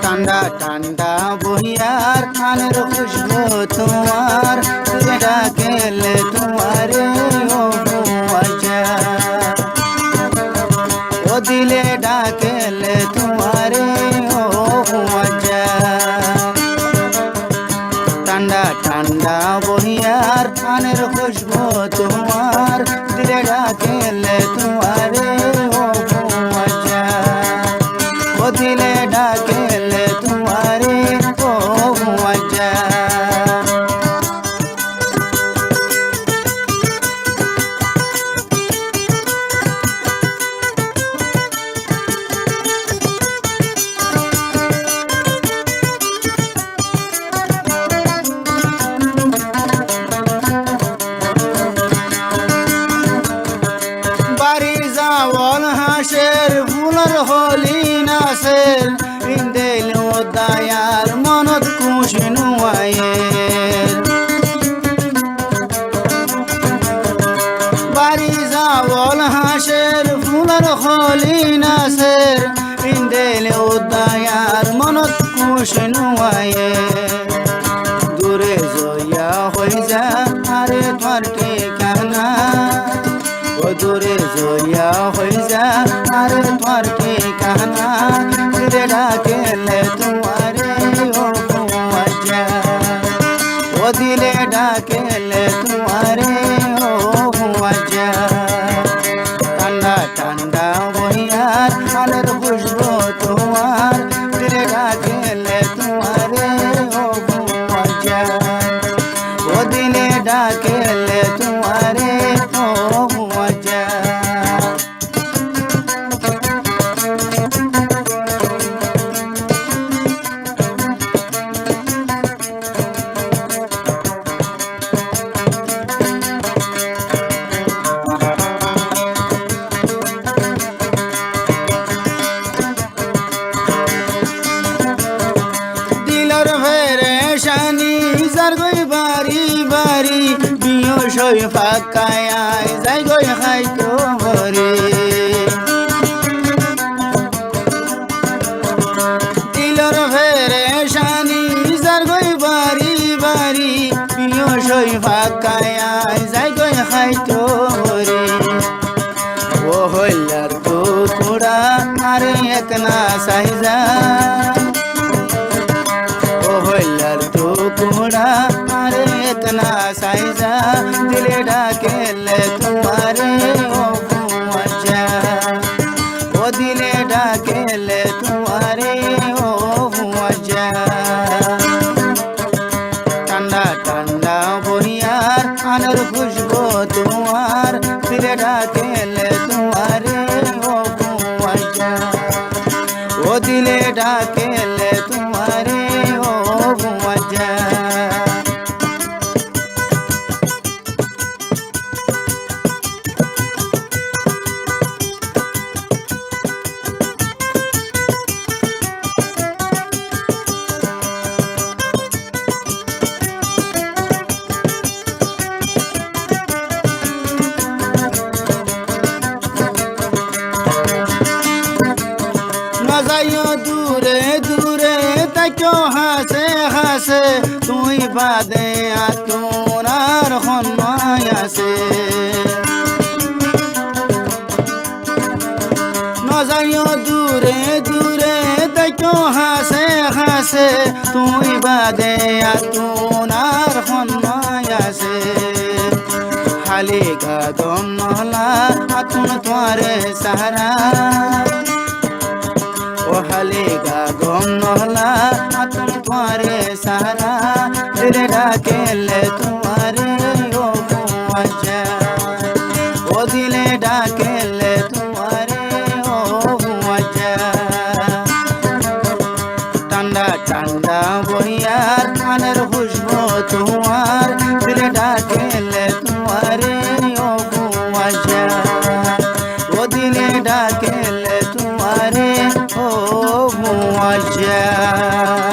ঠান্ডা ঠান্ডা বহিয়ার খানের খুশবু তোমার ডাকেলে তোমারে ও আচ্ছা ও দিলে ডাকেলে তোমারে ও আচ্ছা ঠান্ডা ঠান্ডা বহিয়ার খানের খুশবু তোমার দিলে ডাকেলে তোমারে ও আচ্ছা ও দিলে ডাকেলে তোমারে ও আচ্ছা যাওয়াল হাসের ফুলর হলি নাসের ইন্দেল দায়ার মনত খুশি নুয়ায়ের বাড়ি যাওয়াল হাসের ফুলর হলি নাসের ইন্দেল দায়ার মনত খুশি নুয়ায়ের দূরে জয়া হয়ে যা আরে তোমার ঠিকানা দূরে জয়া হয়ে যা আরে তোমার ঠিকানা দিলে ডাকেলে তোমারে ও আচ্ছা ও দিলে ডাকেলে তোমারে ও আচ্ছা ঠান্ডা ঠান্ডা বহিয়ার আলের খুশবু তোমার দিলে ডাকেলে তোমারে ও আচ্ছা ও দিলে ডাকেলে তোমারে ও আচ্ছা দিলর ফেরেশানি যার গই বাড়ি বাড়ি বিয় সই ফাঁকায় যাই গই খাইতো ভরে দিলর ফেরেশানি যার গই বাড়ি বাড়ি বিয় সই ফাঁকায় যাই গই খাইতো ভরে ও হইলার তো তোরা আরে এক না সাইজা ও হইলার তো কোড়া আরে ইতনা সাইজা দিলে ডাকেলে তোমারে ও আচ্ছা ও দিলে ডাকেলে তোমারে ও আচ্ছা ঠান্ডা ঠান্ডা বহিয়ার আনের খুশবু তোমার দিলে ডাকেলে তোমারে ও আচ্ছা ও দিলে ডাকেলে তোমারে ও আচ্ছা যাইও দূরে দূরে তাইও হাসে হাসে তুই বাদে আতুনার হন্যায় আছে যাইও দূরে দূরে তাইও হাসে হাসে তুই বাদে আতুনার হন্যায় আছে খালি গাদম নহলা আতুন তোয়ারে সাহারা ও হালেগা গম নহলা আতুন তোমারে সাহারা দিলে ডাকেলে তোমারে ও আচ্ছা ও দিলে ডাকেলে তোমারে ও আচ্ছা ঠান্ডা ঠান্ডা বহিয়ার খানের খুশবু তোমার দিলে ডাকেলে তোমারে ও মজা